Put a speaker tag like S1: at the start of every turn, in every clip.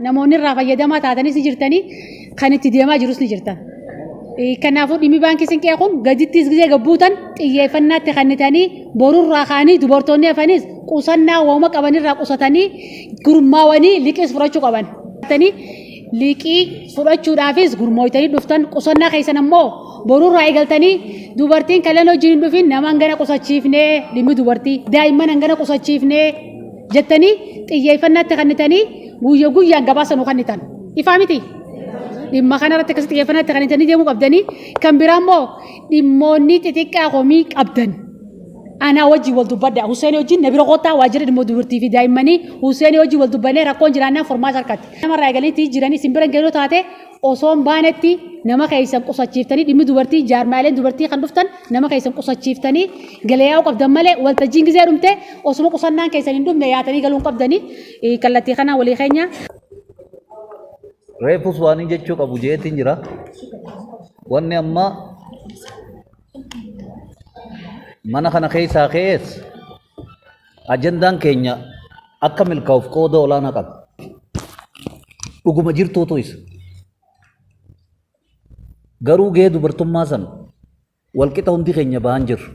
S1: namoonni irraa fayyadamaa taatanis ni jirtanii kan itti deemaa jirus ni jirta. Kanaafuu dhimmi baankii siinqee kun gadittis gisee gabbuutan xiyyeeffannaatti kannitanii borurraa kaanii dubartoonni hafanis qusannaa wooma qabanirraa qusatanii gurmaawanii liqiis fudhachuu qaban. Liqii fudhachuudhaafis gurmooytanii dhuftan qusannaa keessan ammoo borurraa eegaltanii dubartiin kallan hojiin dhufin nama hangana qusachiifnee dhimmi dubartii daa'imman hangana qusachiifnee jettanii xiyyeeffannaatti kannitanii guyyaan gabaasanuu kannitan. Ifaa miti? Dhimma kanarratti akkasitti xiyyeeffannaatti kannitanii deemuu qabdanii kan biraa immoo dhimmoonni xixiqqaa komii qabdan. Ana wajjin wal dubbadha. Hussein wajjin na bira qotaa waajjira dhimma dubartii fi daa'immanii Hussein wajjin wal dubbannee rakkoon jiraannaan formaata harkatti. Namarraa eegaliitii jiranii simbiran geenoo taate osoo hin baanetti nama keessan qusachiiftanii dhimmi dubartii jaarmaaleen dubartii kan dhuftan nama keessan qusachiiftanii galee yaa'uu qabdan malee waltajjiin gisee dhumte osuma qusannaan keessan hin dhumne yaatanii galuu hin qabdanii kallattii kanaa walii keenya.
S2: Reefus waan jechuu qabu jeetiin jira. Wanni amma mana kana keessaa kees ajandaan keenya akka milkaa'uuf qooda olaanaa qaba. Dhuguma jirtuutu isa. Garuu gahee dubartummaa san walqixa hundi keenya ba'an jirru.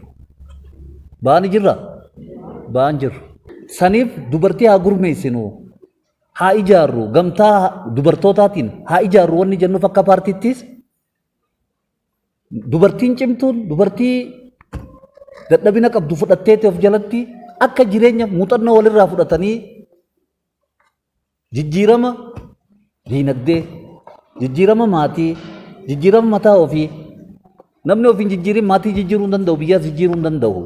S2: Ba'anii jirra? Ba'an jirru. Saniif dubartii haa gurmeessinu. Haa ijaarru gamtaa dubartootaatiin haa ijaarru wanni jennuuf akka paartiittis dubartiin cimtuun dubartii dadhabina qabdu fudhatteeti of jalatti akka jireenya muuxannoo walirraa fudhatanii jijjiirama diinagdee, jijjiirama maatii, jijjiirama mataa ofii namni ofiin jijjiirin maatii jijjiiruu hin danda'u, biyyaas jijjiiruu hin danda'u.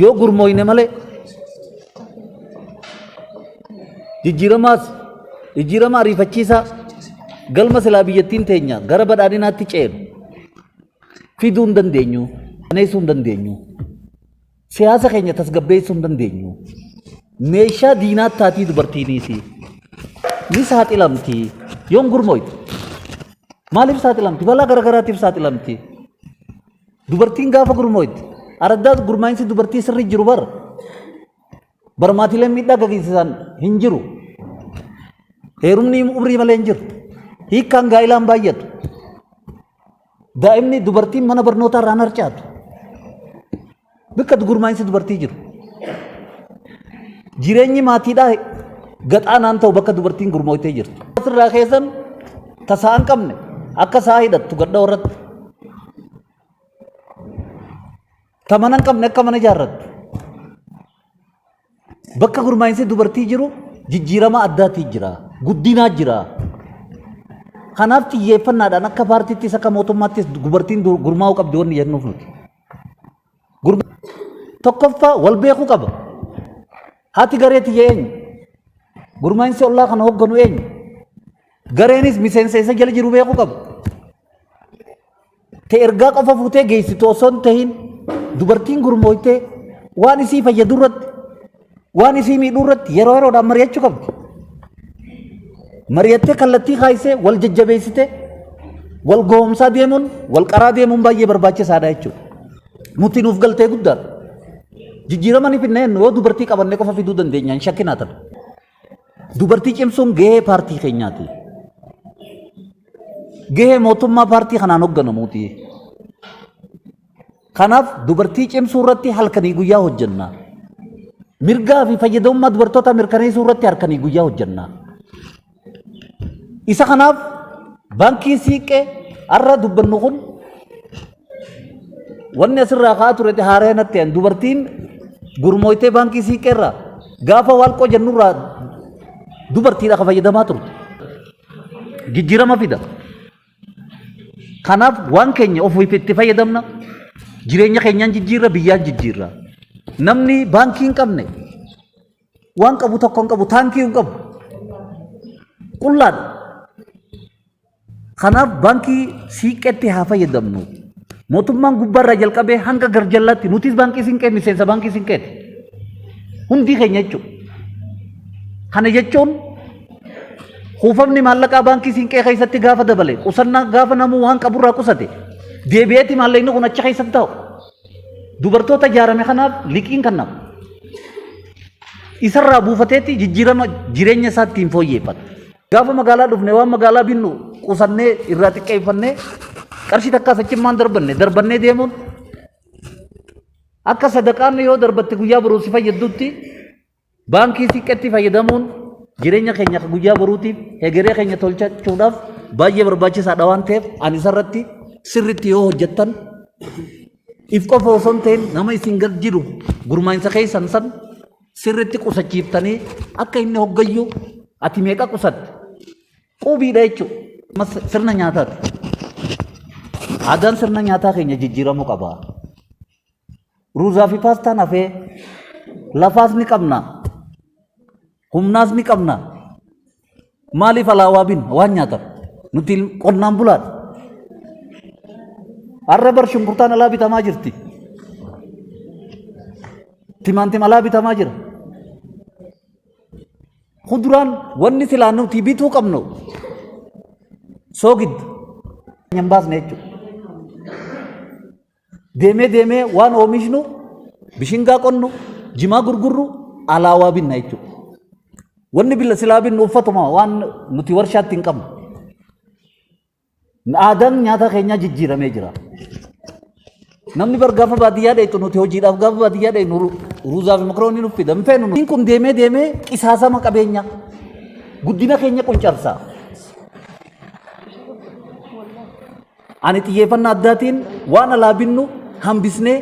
S2: Yoo gurmooyne malee jijjiirama ariifachiisaa galma silaa biyyattiin teenya gara badhaadhinaatti ceenu fiduu hin dandeenyu, aneessuu hin dandeenyu, siyaasa keenya tasgabbeessuu hin dandeenyu. Meeshaa diinaatti taatii dubartiinis ni saaxilamti yoon gurmooyte. Maaliif saaxilamti? Balaa garagaraatiif saaxilamti. Dubartiin gaafa gurmooyte araddaa gurmaa'insi dubartii sirri jiru barmaatileen miidhaa gaggeessisan hin jiru. Heerumni umrii malee hin jiru. Hiikkaan gaa'ilaan baay'atu. Daa'imni dubartiin mana barnootaa irraan harcaatu. Bakka gurmaa'insi dubartii jiru. Jireenyi maatiidhaa gaxaanaan ta'u bakka dubartiin gurmooytee jirtu. Asirraa keessan tasaa hin qabne akka saa hidhattu gadda warratti. Tamana hin qabne akka mana ijaarrattu. Bakka gurmaa'insi dubartii jiru jijjiirama addaatii jira. Guddinaa jira. Kanaaf xiyyeeffannaadhaan akka paartiittis akka mootummaattis dubartiin gurmaa'uu qabdi wanni jennuuf nuti. Tokkoffaa wal beekuu qaba. Haati gareetii eenyu? Gurmaa'insi ollaa kana hoogganu eenyu? Gareenis miseensa isa jala jiru beekuu qaba. Ta'e ergaa qofa fuutee geessitu osoo hin tahin dubartiin gurmooytee waan isii fayyadu irratti waan isii miidhuu irratti yeroo yeroodhaan mari'achuu qabdi. Mari'attee kallattii kaayisee wal jajjabeessite wal goomsaa deemuun wal qaraa deemuun baay'ee barbaachisaadha jechuudha. Nuti nuuf galtee guddaadha. Jijjiirama ni finna yoo dubartii qabannee qofa fiduu dandeenya hin shakkinaa ta'u. Dubartii cimsuun gahee paartii keenyaati. Gahee mootummaa paartii kanaan hoogganamuuti. Kanaaf dubartii cimsuu irratti halkanii guyyaa hojjenna. Mirgaa fi fayyadamummaa dubartoota mirkaneessuu irratti halkanii guyyaa hojjenna. Isa kanaaf baankii siiqee har'a dubbannu kun wanni asirraa ka'aa turetti haaree natti dubartiin gurmooytee baankii siiqee irraa gaafa walqoo jennurraa dubartiidha ka fayyadamaa turte. Jijjiirama fida. Kanaaf waan keenya ofiif itti fayyadamna. Jireenya keenyaan jijjiirra, biyyaan jijjiirra. Namni baankii hin qabne waan qabu tokko hin qabu, taankii hin qabu. Qullaadha. Kanaaf baankii siiqeetti haa fayyadamnu. Mootummaan gubbaarraa jalqabee hanga garjallaatti nutis baankii siinqee miseensa baankii siinqeeti. Hundi keenya jechuudha. Kana jechuun kuufamni maallaqaa baankii siinqee keessatti gaafa dabale qusannaa gaafa namuu waan qaburraa qusate deebi'eeti maallaqni kun achi keessatti ta'u. Dubartoota ijaarame kanaaf liqiin kennamu. Isarraa buufateetti jijjiirama jireenya isaa ittiin fooyyeffata. Gaafa magaalaa dhufne waan magaalaa binnu qusannee irraa xiqqeeffannee qarshii takkaas achimmaan darbannee deemuun akka sadaqaan yoo darbatte guyyaa boruu si fayyaddutti baankii siqqetti fayyadamuun jireenya keenya guyyaa boruutiif hegeree keenya tolchachuudhaaf baay'ee barbaachisaadha waan ta'eef ani isarratti sirriitti yoo hojjettan if qofa osoo hin ta'in nama isin gad jiru gurmaa'insa keessan san sirriitti qusachiiftanii akka inni hoggayyu ati meeqa qusatte qubiidha jechuudha sirna nyaataati. Aadaan sirna nyaataa keenya jijjiiramuu qaba. Ruuzaa fi paastaan hafee lafaas ni qabna humnaas ni qabna maaliif alaawaa bin waan nyaatan nuti qonnaan bulaadha. Har'a bar shunkurtaan alaa bitamaa jirti. Timaantima alaa bitamaa jira. Kuduraan wanni silaa nuti bituu qabnu soogid hin baasne jechuudha. Deemee waan oomishnu bishingaa qonnu jimaa gurgurru alaawaa binna jechuudha. Wanni bila silaa binnu uffatuma waan nuti warshaatti hin qabnu. Aadaan nyaata keenyaa jijjiiramee jira. Namni bar gaafa baadiyyaa dheetu nuti hojiidhaaf gaafa baadiyyaa dheetu ruuzaa fi makaroonii nuuf fidan feenu. Inni kun deemee qisaasama qabeenya guddina keenya quncarsa. Ani xiyyeeffannaa addaatiin waan alaa binnu hambisnee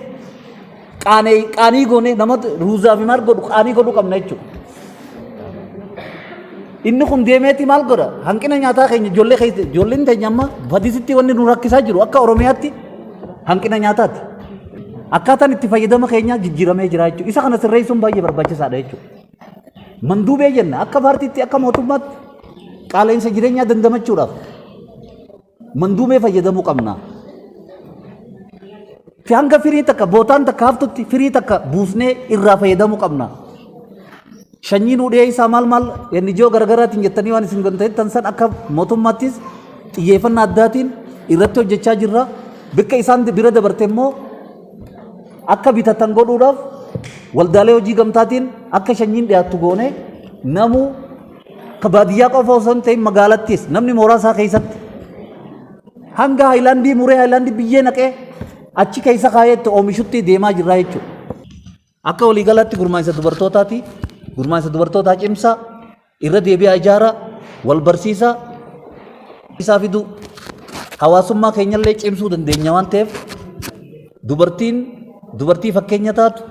S2: qaanii goone nama ruuzaa fi maal godhu qaanii godhu qabna jechuudha. Inni kun deemeeti maal godha hanqina nyaataa keenya ijoolleen teenya amma fadisitti wanni nu rakkisaa jiru akka Oromiyaatti hanqina nyaataati. Akkaataan itti fayyadama keenya jijjiiramee jira jechuudha. Isa kana sirreessuun baay'ee barbaachisaadha jechuudha. Manduubee jenna akka paartiitti akka mootummaatti qaala'insa jireenyaa dandamachuudhaaf manduubee fayyadamuu qabna. Hanga firii takka bootaan takka haftutti firii takka buusnee irraa fayyadamuu qabna. Shanyiin udhee isaa maal inni ijoo garaagaraatiin jettanii waan isin gonteettan san akka mootummaattis xiyyeeffannaa addaatiin irratti hojjechaa jirra. Bakka isaan bira dabarte immoo akka bitatan godhuudhaaf waldaalee hojii gamtaatiin akka shanyiin dhiyaattu goone namu baadiyyaa qofa osoo hin ta'in magaalattis namni mooraa isaa keessatti hanga haayilaandii muree haayilaandii biyyee naqee achi keessa kaayetti oomishutti deemaa jirra jechuudha. Akka waliigalaatti gurmaa'insa dubartootaati. Gurmaa'insa dubartootaa cimsaa irra deebi'aa ijaaraa wal barsiisaa isaa fidu hawaasummaa keenyallee cimsuu dandeenya waan ta'eef dubartii fakkeenya taatu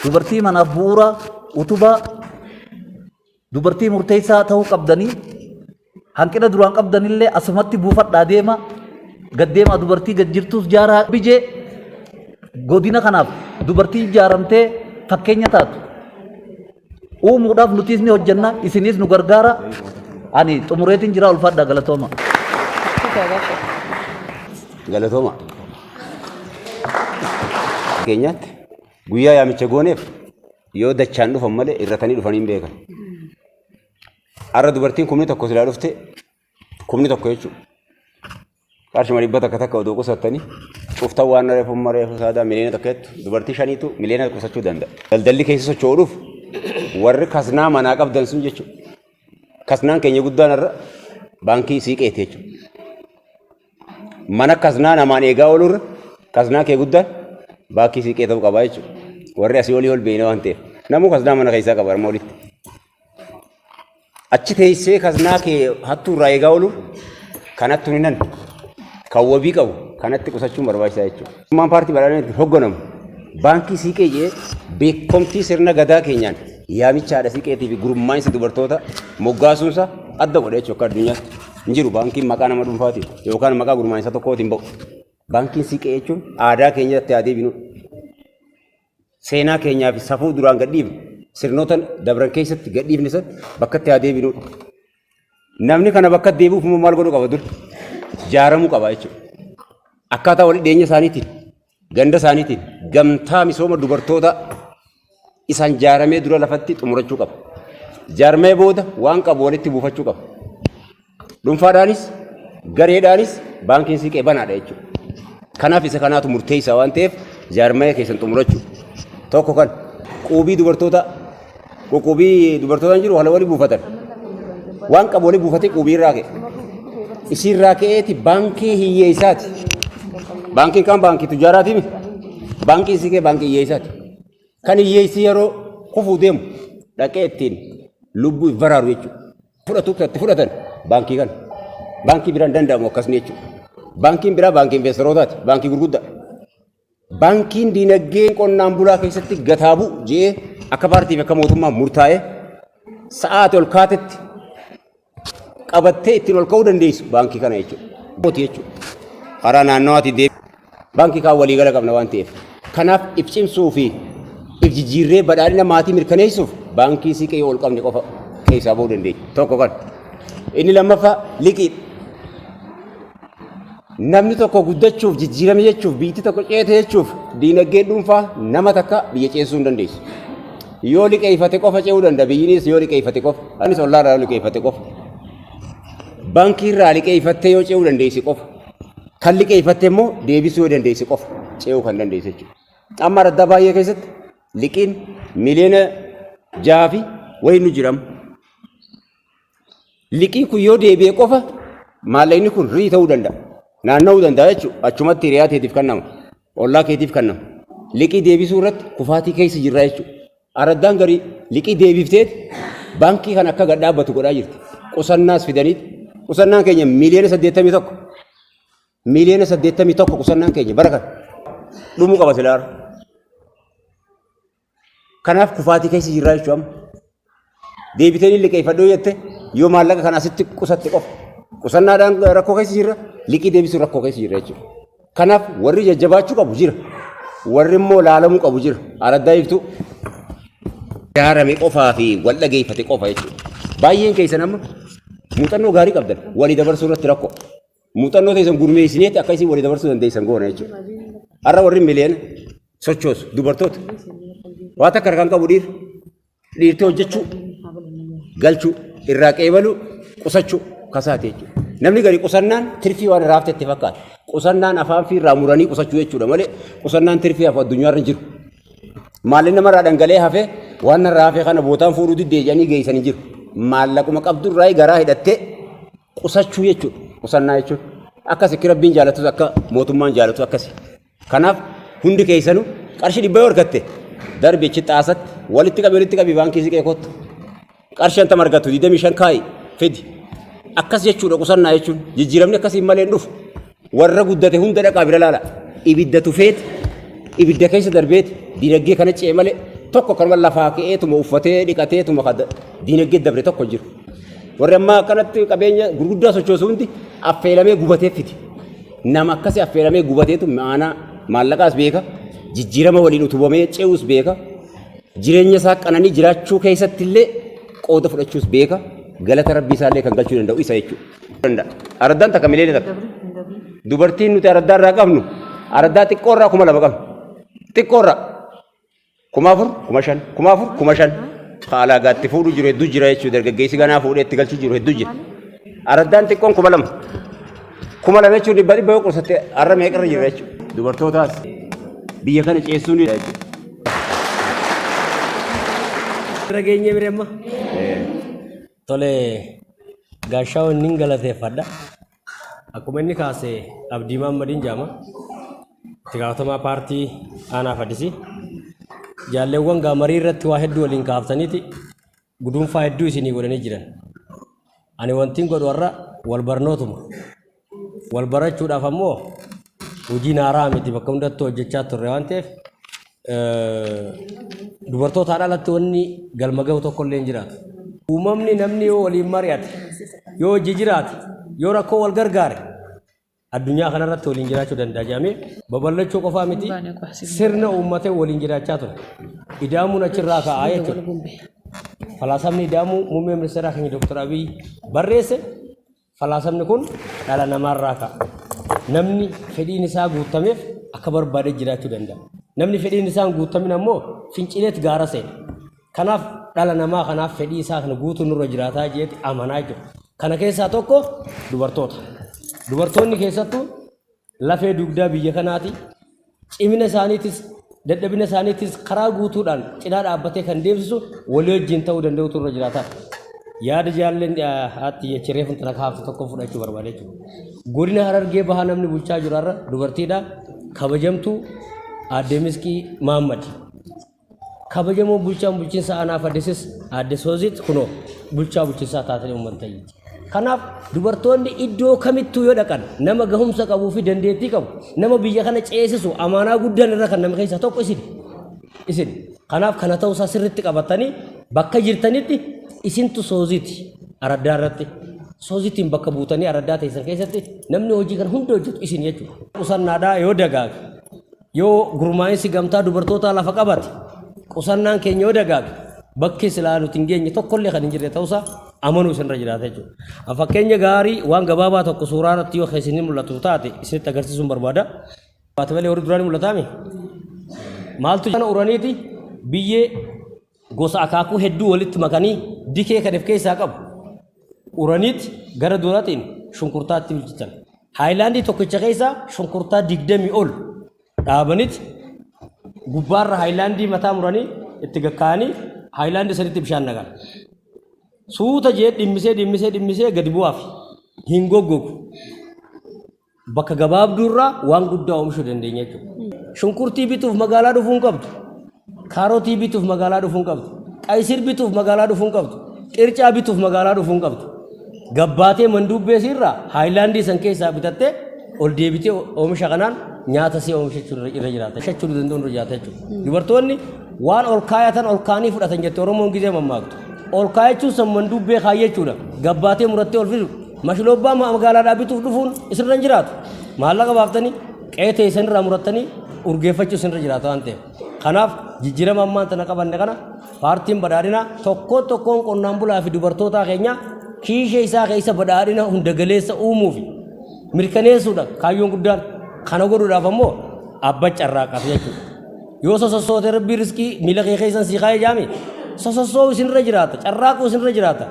S2: dubartii manaaf bu'uura utubaa dubartii murteessaa ta'uu qabdanii hanqina duraan qabdanillee asumatti buufadhaa deema gaddeema dubartii gad jirtuus jaaraa bijee godina kanaaf dubartii ijaaramtee fakkeenya taatu uumuudhaaf nutis ni hojjenna isinis nu gargaara ani xumureetiin jira ulfaadhaa galatooma.
S3: Galatooma. Keenyaatti guyyaa yaamicha gooneef yoo dachaan dhufan malee irratanii dhufanii hin beekan. Har'a dubartiin kumni tokko silaa dhufte kumni tokko jechuudha. Qarshima dhibba takka odoo qusattanii cuftan waan reefu saadaa miliyoona tokkotti dubartii shaniitu miliyoona qusachuu danda'a. Daldalli keessa socho'uudhuuf warri kasnaa manaa qabdan sun jechuudha. Kasnaan keenya guddaan irra baankii siiqeeti jechuudha. Mana kasnaa namaan eegaa oolurra kasnaa kee guddaan baankii siiqee ta'uu qabaa jechuudha. Warri asii olii ol beekna waan ta'eef namuu kasnaa mana keessaa qaba arma olitti. Achi teessee kasnaa kee hattuu irraa eegaa oolu kanatti hin nan kan wabii qabu kanatti qusachuun barbaachisaa jechuudha. Mootummaan paartii badhaadhinatti hogganamu baankii siiqee jee beekomtii sirna gadaa keenyaan yaamicha haadha siiqeetii fi gurmaa'insa dubartoota moggaasuunsa adda godha jechuudha akka addunyaatti. Hin jiru baankiin maqaa nama dhuunfaati yookaan maqaa gurmaa'insa tokkootiin ba'u. Baankiin siiqee jechuun aadaa keenyatti haa deebinu. Seenaa keenyaa fi safuu duraan gadhiifne sirnoota dabran keessatti gadhiifne san bakkatti haa deebinu. Namni kana bakka deebi'uuf immoo maal godhuu qaba dur? Jaaramuu qaba jechuudha. Akkaataa wal dhiyeenya isaaniitiin ganda isaaniitiin gamtaa misooma dubartoota isaan jaaramee dura lafatti xumurachuu qaba. Jaarmee booda waan qabu walitti buufachuu qaba. Dhuunfaadhaanis gareedhaanis baankiin siiqee banaadha jechuudha. Kanaaf isa kanaatu murteessaa waan ta'eef jaarmee keessan xumurachuu. Tokko kan quubii dubartootaan jiru haala walii buufatan. waan qabu walii buufatee qubii irraa ka'e. Isiirraa ka'eeti baankii hiyyeessaati. Baankiin kan baankii tujaaraati miti. Baankii isii kee baankii hiyyeessaati. Kan hiyyeessi yeroo kufuu deemu dhaqee ittiin lubbuu baraaru jechuudha. Fudhatan baankii kana. Baankii biraan danda'amu akkasni jechuudha. Baankiin biraa baankii investorotaati. Baankii gurguddaa. Baankiin diinagdee qonnaan bulaa keessatti gataabu jedhee akka paartiif akka mootummaa murtaa'ee sa'aatii ol kaatetti qabattee ittiin ol ka'uu dandeessu baankii kana jechuudha. Mootii jechuudha. Karaa naannawaatti deebi. Baankii kaan waliigala qabna waan ta'eef. Kanaaf if cimsuu fi if jijjiirree badhaadhina maatii mirkaneessuuf baankii siqee ol qabne qofa keessaa bahuu dandeenya. Tokko kan. Inni lammaffaa liqiidha. Namni tokko guddachuuf jijjiirame jechuuf biyyi tokko ceete jechuuf diinagdee dhuunfaa nama takka biyya ceesisuu hin dandeessu. Yoo liqeeffate qofa ce'uu danda'a biyyinis yoo liqeeffate qofa. Anis ollaarraa liqeeffate qofa. Baankii irraa liqeeffattee yoo ce'uu dandeessi qofa. Kan liqeeffatte immoo deebisuu yoo dandeessi qofa ce'uu kan dandeessu jechuudha. Amma araddaa baay'ee keessatti liqiin miliyoona 6 fi wayii nu jiramu. Liqiin kun yoo deebi'e qofa maallaqni kun rii ta'uu danda'a. Naanna'uu danda'a jechuudha. Achumatti hiriyaa keetiif kannama. Ollaa keetiif kannama. Liqii deebisuu irratti kufaatii keessa jirra jechuudha. Araddaan garii liqii deebifteet baankii kan akka gad dhaabbatu godhaa jirti. Qusannaas fidaniiti. Qusannaan keenya miliyoona 81. Miliyoona 81 qusannaan keenya bara kana. Dhumuu qaba silaara. Kanaaf kufaatii keessa jirra jechuudha amma. Deebitanii liqeeffadhoo jette yoo maallaqa kana asitti qusatte qofa. Qusannaadhaan rakkoo keessa jirra. Liqii deebisuu rakkoo keessa jirra jechuudha. Kanaaf warri jajjabaachuu qabu jira. Warri immoo laalamuu qabu jira. Araddaa iftuu. Yaarame qofaa fi wal dhageeffate qofa jechuudha. Baay'een keessan amma muuxannoo gaarii qabdan walii dabarsuu irratti rakkoo. Muuxannoo teessan gurmeessineetti akka isin walii dabarsuu dandeessan goona jechuudha. Har'a warri miliyoona sochoosu dubartoota. Waan takka harkaan qabu dhiirtee hojjechuu, galchuu, irraa qeebaluu, qusachuu kasaate jechuudha. Namni gadi qusannaan tirfii waan raafte itti fakkaata. Qusannaan afaan fi irraa muranii qusachuu jechuudha malee qusannaan tirfii hafu addunyaarra hin jiru. Maalli namarraa dhangala'ee hafee waan narraa hafee kana bootaan fuudhuu diddee jedhanii geessanii jiru. Maallaquma qabdu irraa garaa hidhattee qusachuu jechuudha. Qusannaa jechuudha. Akkas akka rabbiin jaalatus akka mootummaan jaalatu akkasi. Kanaaf hundi keessanuu qarshii 100 yoo argatte darbichi xaasatti walitti qabi baankii siqee kottu. Qarshii 50 argattu 25 kaayi fidi. Akkas jechuudha qusannaa jechuun jijjiiramni akkasiin malee hin dhufu. Warra guddate hunda dhaqaa bira laala. Ibidda tufeeti. Ibidda keessa darbeeti. Diinagdee kana ce'e malee tokko kanuma lafaa ka'eetuma uffatee dhiqateetuma diinagdee dabre tokko jiru. Warri ammaa akkanatti qabeenya gurguddaa sochoosu hundi affeelamee gubatee fiti. Nama akkasii affeelamee gubateetu maallaqaas beeka. Jijjiirama waliin utubamee ce'uus beeka. Jireenya isaa qananii jiraachuu keessatti illee qooda fudhachuus beeka. Galata rabbii isaallee kan galchuu danda'u isa jechuudha. Araddaan takka miliyoona takka. Dubartiin nuti araddaa irraa qabnu araddaa xiqqoo irraa 2,000 qabnu. Xiqqoo irraa 4,000, 5,000, 4,000, 5,000. Haala gaatti fuudhu jiru hedduu jira jechuudha. Dargaggeessi ganaa fuudhee itti galchuu jiru hedduu jira. Araddaan xiqqoon 2,000. 2,000 jechuun 100 yoo qusatte har'a meeqa irra jira jechuudha. Dubartootaas biyya kana ceessuun jechuudha.
S4: Rageenye biremma. Tole gaashaa inni galateeffadha. Akkuma inni kaasee Abdii Mahammadiin jaama. Itti gaafatamaa paartii aanaa fadhisi. Jaalleewwan gaamarii irratti waa hedduu waliin kaaftaniiti guduunfaa hedduu isinii godhanii jiran. Ani wantiin godhu har'a wal barnootuma. Wal barachuudhaaf ammoo hojii naaraa miti bakka hundattuu hojjechaa turre waan ta'eef dubartoota alatti wanni galma gahu tokko illee hin jiraatu. Uumamni namni yoo waliin mari'ate yoo hojii jiraate yoo rakkoo wal gargaare addunyaa kanarratti waliin jiraachuu danda'a jedhamee babal'achuu qofaa miti sirna uummatee waliin jiraachaa ture. Idaamuun achirraa ka'aa jechuudha. Falaasamni idaamuu muummee ministeeraa keenya Dr. Abiy barreesse falaasamni kun dhala namaarraa ka'a. Namni fedhiin isaa guutameef akka barbaade jiraachuu danda'a. Namni fedhiin isaa guutamin ammoo fincileet gaara seena. Kanaaf dhala namaa kanaaf fedhii isaa kana guutuu nurra jiraataa jeetti amanaa jiru. Kana keessaa tokko dubartoota. Dubartoonni keessattuu lafee dugdaa biyya kanaati. Cimina isaaniitis dadhabina isaaniitis karaa guutuudhaan cinaa dhaabbatee kan deemsisu walii wajjin ta'uu danda'utu irra jiraataa. yaada jaalleen haati yechiree funtana kaaftu tokko fudhachuu barbaade jechuudha. Godina Harargee bahaa namni bulchaa jiru har'a dubartiidha. Kabajamtuu Aadde Miskii Mahammad. Kabajamoo bulchaan bulchiinsa aanaa Faddesis Aadde Soozit kunoo bulchaa bulchiinsaa taatanii uummata jirti. Kanaaf dubartoonni iddoo kamittuu yoo dhaqan nama gahumsa qabuu fi dandeettii qabu nama biyya kana ceesisu amaanaa guddaan irra kan nama keessaa tokko isin. Kanaaf kana ta'uusaa sirriitti qabatanii bakka jirtanitti isintu Sooziti araddaa irratti Soozitiin bakka buutanii araddaa teessan keessatti namni hojii kan hunda hojjetu isin jechuudha. Qusannaadhaa yoo dagaage yoo gurmaa'insi gamtaa dubartootaa lafa qabate qusannaan keenya yoo dagaage bakki silaa nuti hin geenye tokkollee kan hin jirre ta'uusaa amanuu isinirra jiraata jechuudha. Fakkeenya gaarii waan gabaabaa tokko suuraa irratti yoo keessatti mul'atu taate isinitti agarsiisuun barbaada. Waati malee warri duraan mul'ataami. Maaltu kana uraniiti biyyee gosa akaakuu hedduu walitti makanii dikee kan of keessaa qabu. Uraniiti gara duraatiin shunkurtaatti bilchitan. Haayilaandii tokkicha keessaa shunkurtaa 20 ol dhaabaniiti gubbaarra haayilaandii mataa muranii itti gakkaa'anii haayilaandii sadiitti bishaan nagaan. Suuta jee dhimmisee gadi bu'aaf hin goggogu. Bakka gabaabduurraa waan guddaa oomishuu dandeenya jechuudha. Shunkurtii bituuf magaalaa dhufuun qabdu. Kaarotii bituuf magaalaa dhufuun qabdu. Qaysir bituuf magaalaa dhufuun qabdu. Qircaa bituuf magaalaa dhufuun qabdu. Gabbaatee manduubbee sirraa haayilaandii san keessaa bitattee ol deebitee oomisha kanaan nyaata si oomishachuu irra jiraata. Oomishachuu danda'u irra jiraata jechuudha. Dubartoonni waan ol kaayatan ol kaanii fudhatan jettee Oromoon gizee mammaaktu. Ol kaayachuun san manduubbee kaayyachuudha. Gabbaatee murattee ol fidu. Mashloobbaa magaalaadhaa bituuf dhufuun isirra hin jiraatu. Maallaqa baaftanii qeetee isinirraa murattanii urgeeffachuu isinirra jiraata waan ta'eef. Kanaaf jijjiirama ammaan tana qabanne kana paartiin badhaadhinaa tokkoon qonnaan bulaa fi dubartoota keenya kiishee isaa keessa badhaadhina hunda galeessa uumuu fi mirkaneessuudha kaayyoon guddaan kana godhuudhaaf ammoo abba carraaqatu jechuudha. Yoo sosossoote rabbii riskii miila kee keessan sii kaayee jaame sosossoo isinirra jiraata carraaquu isinirra jiraata.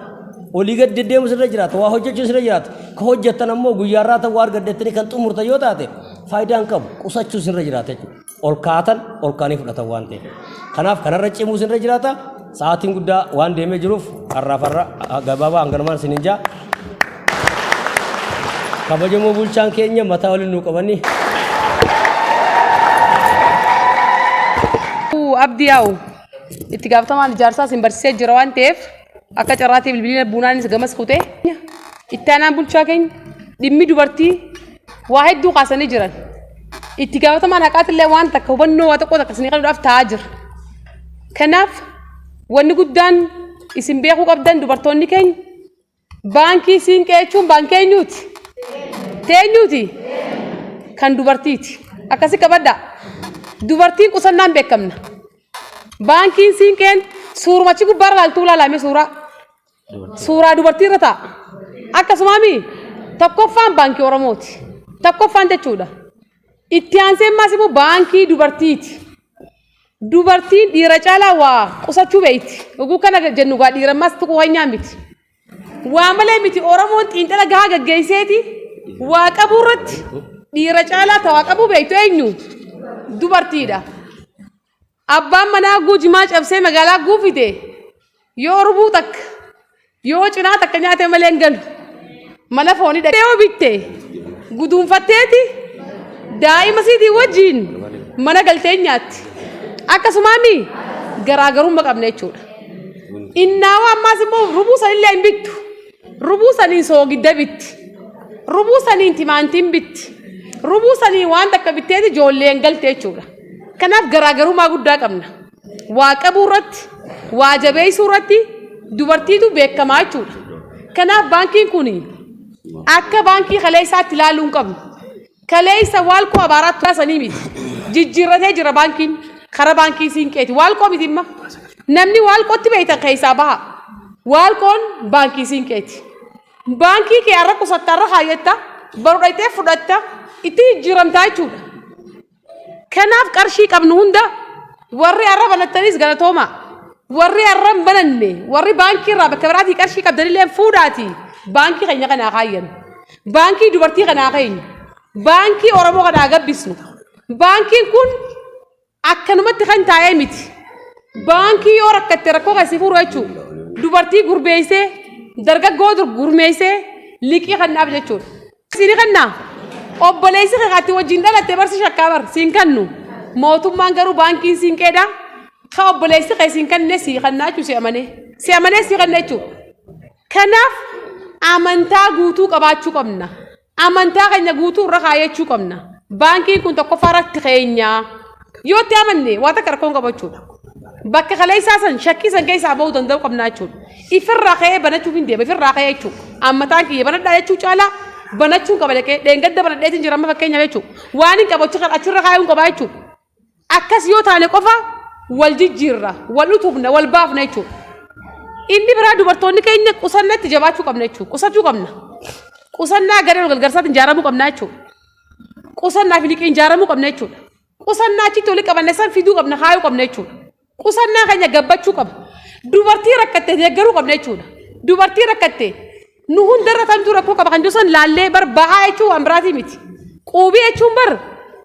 S4: Olii gad deddeemu isinirra jiraata waa hojjechuu isinirra jiraata ka hojjettan ammoo guyyaarraa ta'uu argaddettanii kan xumurtan yoo taate faayidaan qabu qusachuu isinirra jiraata jechuudha. Ol kaatan ol kaanii fudhatan waan ta'eef. Kanaaf kanarra cimuu isinirra jiraata. Sa'aatiin guddaa waan deemee jiruuf har'aafarra gabaabaa hanganumaan isiniin jaa. Kabajamoo bulchaan keenya mataa waliin nuu qabanii.
S5: Abdii yaa'u itti gaafatamaan ijaarsaa isin barsiisee jira waan ta'eef akka carraatee bilbilina buunaanis gamas kutee itti aanaan bulchaa keenya dhimmi dubartii waa hedduu kaasanii jiran. Itti gaafatamaan haqaatillee waan takka hubannoo waa tokko takka isinii qabuudhaaf taa'aa jira. Kanaaf wanni guddaan isin beekuu qabdan dubartoonni keenya baankii siin qeechuun baankii eenyuuti? Teenyuuti? Kan dubartiiti. Akkasi qabaddaa. Dubartiin qusannaan beekamna. Baankiin siin qeen suurmachi gubbaarra laaltuu ilaalame suuraa dubartii irra taa'a. Akkasumaami tokkoffaan baankii Oromooti. Tokkoffaan jechuudha. Itti aansee ammaas immoo baankii dubartiiti. Dubartiin dhiira caalaa waa qusachuu beeyti. Oguu kana jennu gaa dhiira ammaas tuquu hanyaan miti. Waa malee miti Oromoon xiinxala gahaa gaggeesseeti waa qabuu irratti dhiira caalaa ta'aa qabuu beektu eenyu? Dubartiidha. Abbaan manaa guujimaa cabsee magaalaa guufite yoo rubuu takka yoo cinaa takka nyaate malee hin galu. Mana foonii dhaqee yoo bitte guduunfatteeti daa'ima siitii wajjin mana galtee nyaatti. Akkasumaami garaagarummaa qabna jechuudha. Innaawa ammaas immoo rubuu sanillee hin bittu. Rubuu saniin soogidda bitti. Rubuu saniin timaantiin bitti. Rubuu saniin waan takka bitteeti ijoollee hin galte jechuudha. Kanaaf garaagarummaa guddaa qabna. Waa qabuu irratti, waa jabeessuu irratti dubartiitu beekamaa jechuudha. Kanaaf baankiin kun akka baankii kaleessaatti ilaaluu hin qabnu. Kaleessa waalqoo abaaraatti taasanii miti. Jijjiirratee jira baankiin kara baankii siin qeeti. Waalqoo miti imma. Namni waalqootti beektan keessaa baha. Waalqoon baankii siin qeeti. Baankii kee har'a qusatta har'a kaayyetta baru dhayxee fudhatta itti jijjiiramtaa jechuudha. Kanaaf qarshii qabnu hunda warri har'a banattanis galatooma. Warri har'a hin bananne warri baankii irraa bakka biraatii qarshii qabdanillee fuudhaati. Baankii keenya kanaa kaayyan. Baankii dubartii kanaa keenya. Baankii Oromoo kanaa gabbisnu. Baankiin kun akkanumatti kan taa'ee miti. Baankii yoo rakkatte rakkoo keessi furu jechuudha. Dubartii gurbeessee dargaggoo gurmeessee liqii kannaaf jechuudha. Siin kannaa obboleessi kakaatti wajjin dhalatte barsi shakkaa bar siin kannu mootummaan garuu baankiin siin qeedaa ka obboleessi kee siin kannee sii kannaa jechuu si amanee sii kannaa jechuudha. Kanaaf amantaa guutuu qabaachuu qabna. Amantaa keenya guutuu irra kaayachuu qabna. Baankiin kun tokkoffaa irratti keenyaa yoo itti amanne waa takka rakkoon qabachuudha. Bakka kaleessaa san shakkii san keessaa bahuu danda'u qabnaa jechuudha. Ifirraa ka'ee banachuuf hin deema ifirraa ka'ee jechuudha. Ammataan kiyya banadhaa jechuu caalaa banachuun qaba dhaqee dheengadda banadheetiin jira amma fakkeenyaaf jechuudha. Waan hin qabachu kan achirra kaayuun qabaa jechuudha. Akkas yoo taane qofa wal jijjiirra wal utubna wal baafna jechuudha. Inni biraa dubartoonni keenya qusannatti jabaachuu qabna jechuudha. Qusachuu qabna. Qusannaa garee gargaarsaatiin ijaaramuu qabna jechuudha. Qusannaa fi liqiin ijaaramuu qabna jechuudha. Qusannaa achitti olii qabanne san fiduu qabna kaayuu qabna jechuudha. Qusannaa keenya gabbachuu qaba. Dubartii rakkatte deeggaruu qabna jechuudha. Dubartii rakkatte nu hundarra tamtuu rakkoo qaba kan jirusan laallee bar bahaa jechuun waan biraatii miti. Quubii jechuun bar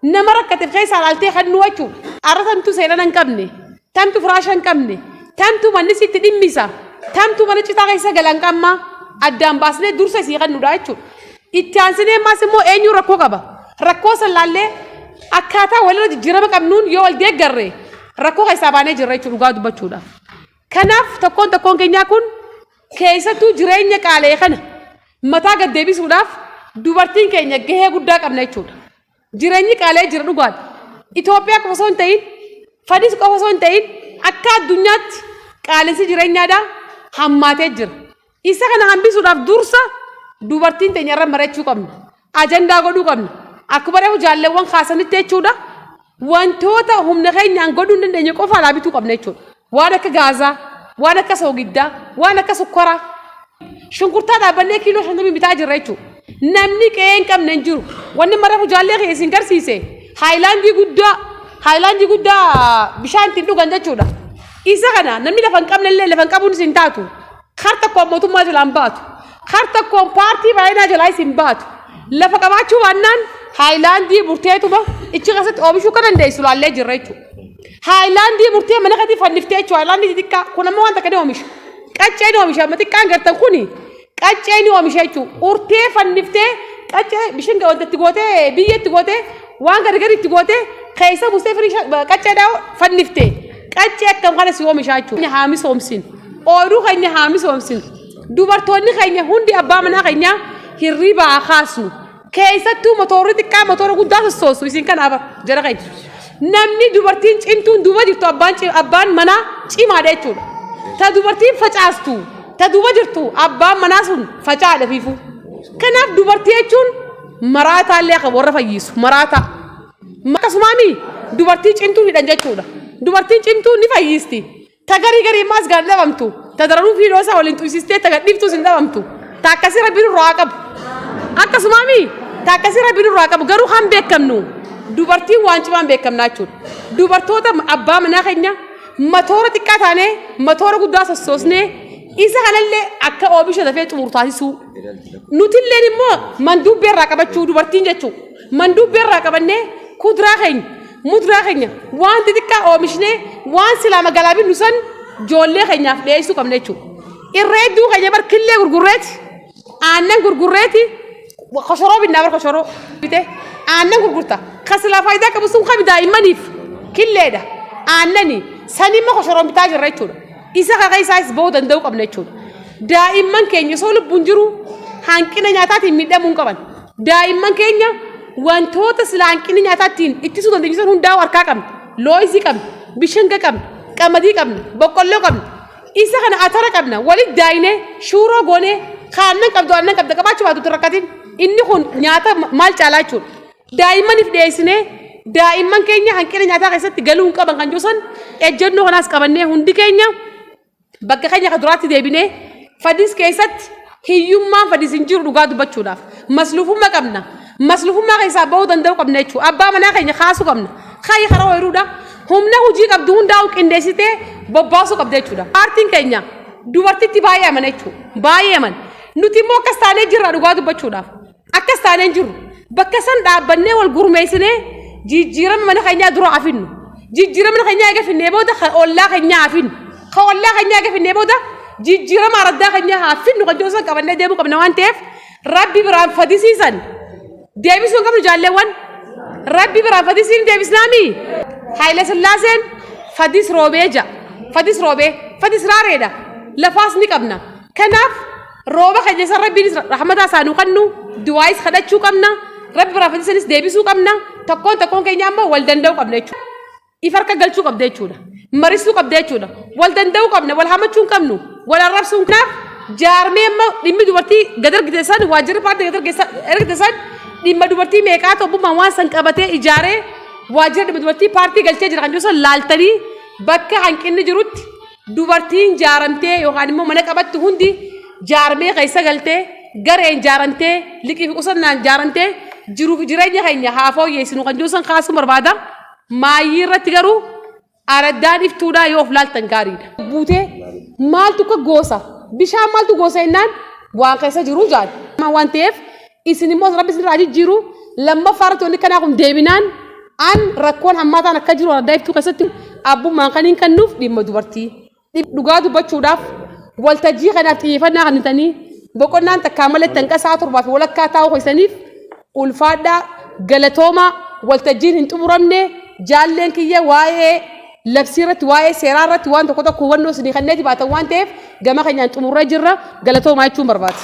S5: nama rakkate keessaa laaltee kan nu jechuudha. Arra tamtuu seenaa hin qabne, tamtuu firaasha hin qabne, tamtuu manni sitti dhimmisa, tamtuu mana citaa keessa galan qabma addaan baasnee dursa isii kan nudha jechuudha. Itti aansinee ammaas immoo eenyuun rakkoo qaba. Rakkoo san laallee akkaataa walirra jijjiirama qabnuun yoo wal deeggarre rakkoo keessaa baanee jirra jechuudha dhugaa dubbachuudhaaf. Kanaaf tokkoon keenyaa kun keessattuu jireenya qaala'e kana mataa gad deebisuudhaaf dubartiin keenya gahee guddaa qabna jechuudha. Jireenyi qaala'ee jira dhugaadha. Itoophiyaa qofa osoo hin ta'in, fadis qofa osoo hin ta'in akka addunyaatti qaala'insi jireenyaadhaa hammaatee jira. Isa kana hambisuudhaaf dursa dubartiin teenya irra marachuu qabna. Ajandaa godhuu qabna. Akkuma reefu jaalleewwan kaasanitti jechuudha. Wantoota humna keenyaan godhuu hin dandeenye qofa alaa bituu qabna jechuudha. Waan akka gaazaa, waan akka soogiddaa, waan akka sukkaraa. Shunkurtaa dhaabbannee kiiloo 50 bitaa jirra jechuudha. Namni qe'ee hin qabne hin jiru. Wanni marafu jaallee kee isin garsiise haayilaandii guddaa bishaan ittiin dhugan jechuudha. Isa kana namni lafa hin qabne illee lafa hin qabuun isin taatu. Kar tokkoon mootummaa jalaa hin baatu. Kar tokkoon paartii baay'inaa jalaa isin baatu. Lafa qabaachuu baannaan haayilaandii murteetuma ichi keessatti oomishuu kan dandeessu laallee jirra jechuudha. Haayilaandii murtee mana kati fanniftee jechuudha. Haayilaandii xixiqqaa kun ammoo waan takka ni oomisha. Qaccee ni oomisha. Amma xiqqaan gartan kuni qaccee ni oomisha jechuudha. Urtee fanniftee qaccee bishaan wanta itti gootee biyya itti gootee waan gargar itti gootee keessa buustee firii qacceedhaa fanniftee qaccee akkam kana si oomisha jechuudha. Haa misoomsin. Ooluu keenya haa misoomsin. Dubartoonni keenya hundi abbaa manaa keenya hirribaa kaasnu. Keessattuu motorri xiqqaa motora guddaa sossoosu isin kanaaf jara keenya. Namni dubartiin cimtuun duuba jirtu abbaan manaa cimaadha jechuudha. Ta dubartiin facaastu ta duuba jirtu abbaan manaa sun facaadha fiifu. Kanaaf dubartii jechuun maraataallee akka warra fayyisu maraataa. Akkasumaami dubartii cimtuu hidhan jechuudha. Dubartiin cimtuu ni fayyisti. Ta garii maas gaan dhabamtu. Ta daranuu fi dhoosaa waliin tuysistee ta gadhiiftuus hin dhabamtu. Ta akkasii rabbiin irraa qabu. Akkasumaami ta akkasii rabbiin irraa qabu garuu kan beekamnu dubartiin waan cimaan beekamnaa jechuudha. Dubartoota abbaa manaa keenya matoora xiqqaa taanee matoora guddaa sossoosnee isa kanallee akka oomisha dafee xumuru taasisuu. Nutilleen immoo manduubbee irraa qabachuu dubartiin jechuudha. Manduubbee irraa qabannee kuduraa keenya muduraa keenya waan xixiqqaa oomishnee waan silaa magaalaa binnu san ijoollee keenyaaf dhiyeessuu qabna jechuudha. Irree hedduu keenya barkillee gurgurreeti aannan gurgurreeti koshoroo binnaa bar koshoroo bitee aannan gurgurta. Kasilaa faayidaa qabu sun kami daa'immaniif killeedha. Aannani sanimma koshoroo bitaa jirra jechuudha. Isa kaqa isaas bahuu danda'uu qabna jechuudha. Daa'imman keenya osoo lubbuun jiru hanqina nyaataatiin miidhamuu hin qaban. Daa'imman keenya wantoota sila hanqina nyaataatiin ittisuu dandeenyisan hundaa harkaa qabna. Looyisii qabna, bishinga qabna, qamadii qabna, boqqolloo qabna. Isa kana atara qabna. Walitti daayinee shuuroo goonee aannan qabda qabaachuu baatutti rakkatiin. Inni kun nyaata maal caalaa jechuudha. Daa'immaniif dhiyeessinee daa'imman keenya hanqina nyaataa keessatti galuu hin qaban kan jirusan ejjennoo kanaas qabannee hundi keenya bakka keenya ka duraatti deebinee fadis keessatti hiyyummaan fadis hin jiru dhugaa dubbachuudhaaf masluufummaa qabna. Masluufummaa keessaa bahuu danda'uu qabna jechuudha. Abbaa manaa keenya kaasuu qabna. Kaayi karaa ooyiruudha. Humna hojii qabdu hundaa'u qindeessitee bobbaasuu qabda jechuudha. Paartiin keenya dubartitti baay'ee amana jechuudha. Baay'ee amana. Nuti immoo akkas taanee jirra dhugaa dubbachuudhaaf. Akkas taanee jiru. Bakka san dhaabbannee wal gurmeessinee jijjiirama mana keenyaa dura afinnu. Jijjiirama mana keenyaa eega finnee booda ollaa keenyaa afinnu. Ollaa keenyaa eega finnee booda jijjiirama araddaa keenya haffinnu kan joosan qabannee deemuu qabna waan ta'eef rabbi biraan fadisiisan deebisuu hin qabnu jaalleewwan rabbi biraan fadisiin deebisnaami Haayile Sillaaseen fadis roobee ja fadis roobee fadis raareedha lafaas ni qabna kanaaf rooba keenya san rabbiinis rahmataa isaanuu kannu duwaayis kadhachuu qabna rabbi biraan fadisiinis deebisuu qabna tokkoon keenya ammoo wal danda'uu qabna jechuudha ifarka galchuu qabda jechuudha marisuu qabda jechuudha wal danda'uu qabna wal hamachuu hin qabnu wal arrabsuu kanaaf jaarmee amma dhimmi dubartii gadargite san waajjirri paartii gadargite san dhimma dubartii meeqaa ta'ummmaan waan san qabatee ijaaree waajjira dhimma dubartii paartii galchee jira kan joosan laaltanii bakka hanqinni jirutti dubartiin jaaramtee yookaan immoo mana qabattu hundi jaarmee keessa galtee gareen jaarantee liqii fi qusannaan jaarantee jiruuf jireenya keenya haa fooyyeessinu kan joosan kaasuu barbaada maayyii irratti garuu araddaan iftuudhaa yoo of laaltan gaariidha. Buutee maaltu akka goosa bishaan maaltu goosa jennaan waan keessa jiru jaal. Waan ta'eef isin immoo rabbi isin irraa jijjiiru lammaffaa irratti wanti kanaa kun deebinaan an rakkoon hammaataan akka jiru araddaa iftuu keessatti abbummaan kan hin kennuuf dhimma dubartii. Dhugaa dubbachuudhaaf waltajjii kanaaf xiyyeeffannaa kennitanii boqonnaan takkaa malee tanqasaa torbaa fi walakkaa taa'uu keessaniif ulfaadhaa galatoomaa waltajjiin hin xumuramne jaalleen kiyya waa'ee labsii irratti waa'ee seeraa irratti waan tokko hubannoo isinii kenneeti baatan waan ta'eef gama keenyaan xumurree jirra galatoomaa jechuun barbaada.